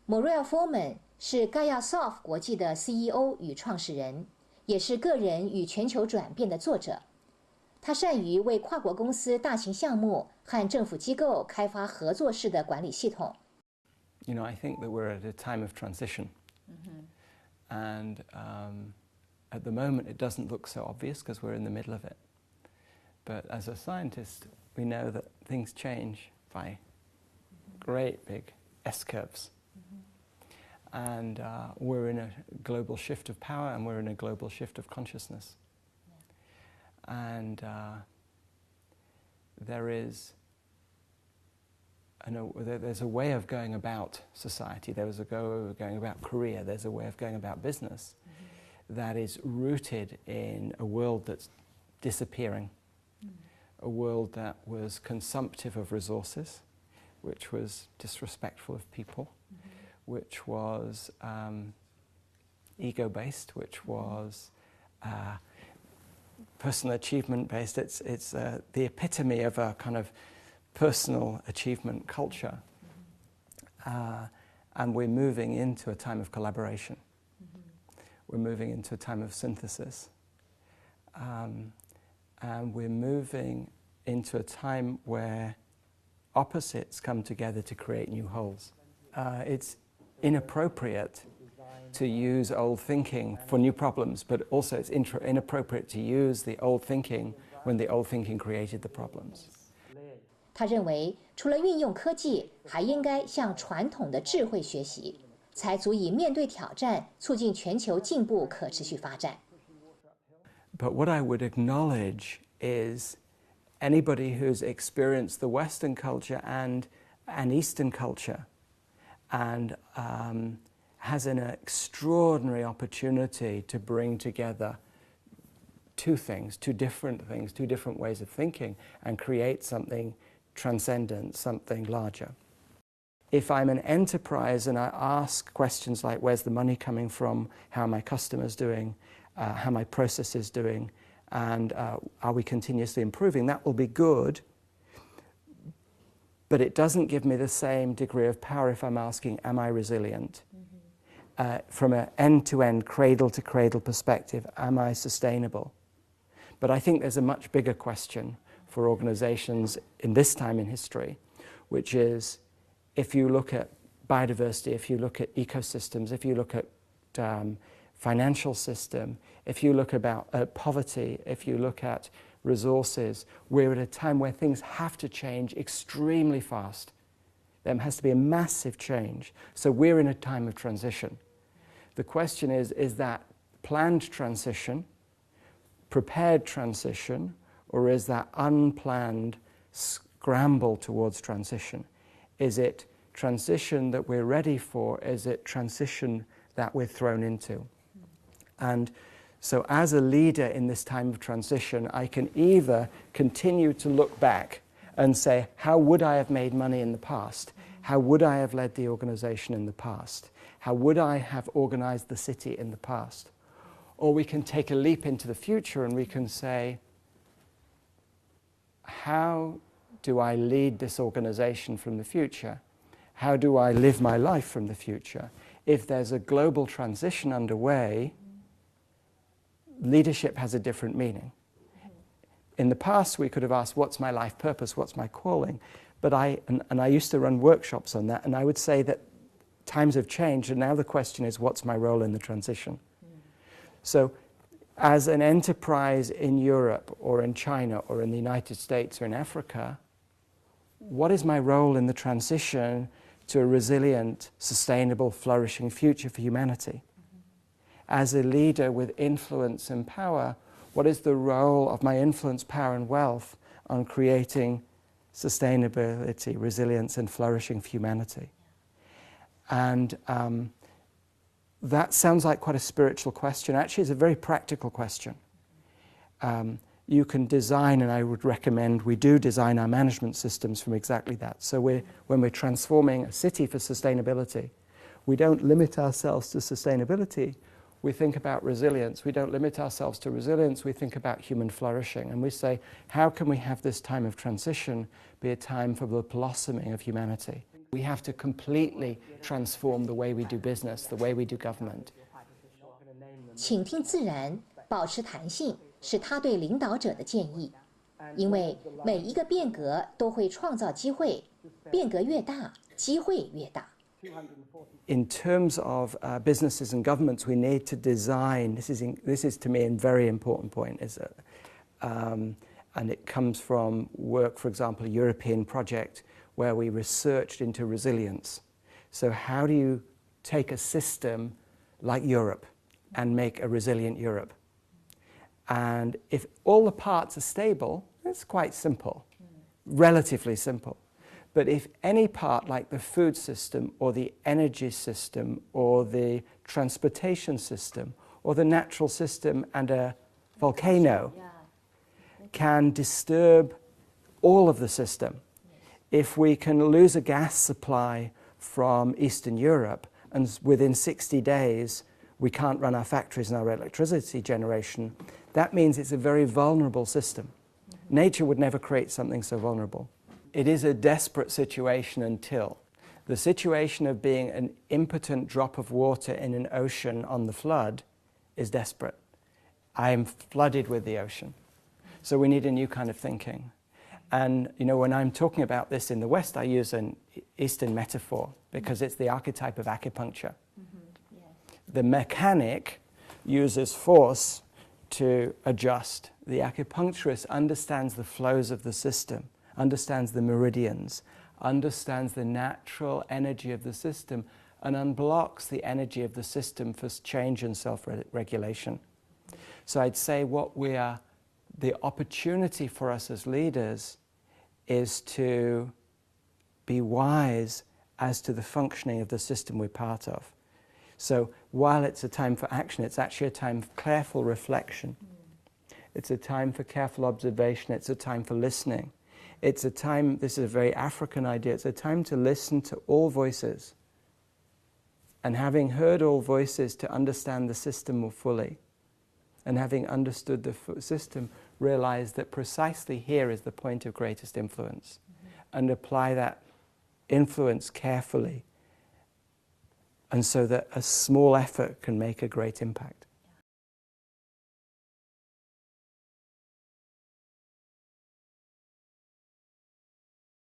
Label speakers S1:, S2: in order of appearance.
S1: Morel Fourman 是 GaiaSoft 国际的 CEO 与创始人，也是个人与全球转变的作者。他善于为跨国公司大型项目和政府机构开发合作式的管理系统。
S2: You know, I think that we're at a time of transition. And at the moment, it doesn't look so obvious because we're in the middle of it. But as a scientist, we know that things change by great big S-curves. And we're in a global shift of power, and we're in a global shift of consciousness. And there's a way of going about society. There's a way of going about career. There's a way of going about business that is rooted in a world that's disappearing, a world that was consumptive of resources, which was disrespectful of people, which was ego-based, which was personal achievement-based. It's the epitome of a kind of personal achievement culture. And we're moving into a time of collaboration. We're moving into a time of synthesis. And we're moving into a time where opposites come together to create new wholes. It's inappropriate to use old thinking for new problems, but also it's inappropriate to use the old thinking when the old thinking created the problems.
S1: 他认为，除了运用科技，还应该向传统的智慧学习，才足以面对挑战，促进全球进步可持续发展。
S2: But what I would acknowledge is anybody who's experienced the Western culture and Eastern culture and has an extraordinary opportunity to bring together two different things, two different ways of thinking, and create something transcendent, something larger. If I'm an enterprise and I ask questions like, where's the money coming from, how are my customers doing, how are my processes doing, and are we continuously improving, that will be good. But it doesn't give me the same degree of power if I'm asking, am I resilient? From an end-to-end, cradle-to-cradle perspective, am I sustainable? But I think there's a much bigger question for organizations in this time in history, which is, if you look at biodiversity, if you look at ecosystems, if you look at financial system, if you look at poverty, if you look at resources, we're at a time where things have to change extremely fast. There has to be a massive change. So we're in a time of transition. The question is that planned transition, prepared transition, or is that unplanned scramble towards transition? Is it transition that we're ready for? Is it transition that we're thrown into? And so as a leader in this time of transition, I can either continue to look back and say, how would I have made money in the past? How would I have led the organization in the past? How would I have organized the city in the past? Or we can take a leap into the future and we can say, how do I lead this organization from the future? How do I live my life from the future? If there's a global transition underway, leadership has a different meaning. In the past, we could have asked, what's my life purpose? What's my calling? But I used to run workshops on that, and I would say that times have changed, and now the question is, what's my role in the transition? So as an enterprise in Europe or in China or in the United States or in Africa, what is my role in the transition to a resilient, sustainable, flourishing future for humanity? As a leader with influence and power, what is the role of my influence, power, and wealth on creating sustainability, resilience, and flourishing for humanity? And that sounds like quite a spiritual question. Actually, it's a very practical question. You can design, and I would recommend we do design our management systems from exactly that. So when we're transforming a city for sustainability, we don't limit ourselves to sustainability. We think about resilience. We don't limit ourselves to resilience. We think about human flourishing. And we say, how can we have this time of transition be a time for the blossoming of humanity? We have to completely transform the way we do business, the way we do government.
S1: 倾听自然，保持弹性，是他对领导者的建议。因为每一个变革都会创造机会，变革越大，机会越大。
S2: In terms of businesses and governments, we need to design. This is to me a very important point. And it comes from work, for example, a European project where we researched into resilience. So how do you take a system like Europe and make a resilient Europe? And if all the parts are stable, it's quite simple, relatively simple. But if any part, like the food system or the energy system or the transportation system or the natural system and a volcano can disturb all of the system, if we can lose a gas supply from Eastern Europe and within 60 days we can't run our factories and our electricity generation, that means it's a very vulnerable system. Nature would never create something so vulnerable. It is a desperate situation until the situation of being an impotent drop of water in an ocean on the flood is desperate. I am flooded with the ocean. So we need a new kind of thinking. And you know, when I'm talking about this in the West, I use an Eastern metaphor because it's the archetype of acupuncture. Yes. The mechanic uses force to adjust. The acupuncturist understands the flows of the system, understands the meridians, understands the natural energy of the system, and unblocks the energy of the system for change and self-regulation. So I'd say the opportunity for us as leaders is to be wise as to the functioning of the system we're part of. So while it's a time for action, it's actually a time of careful reflection. It's a time for careful observation. It's a time for listening. It's a time, this is a very African idea, it's a time to listen to all voices. And having heard all voices, to understand the system more fully. And having understood the system, realize that precisely here is the point of greatest influence. And apply that influence carefully. And so that a small effort can make a great impact.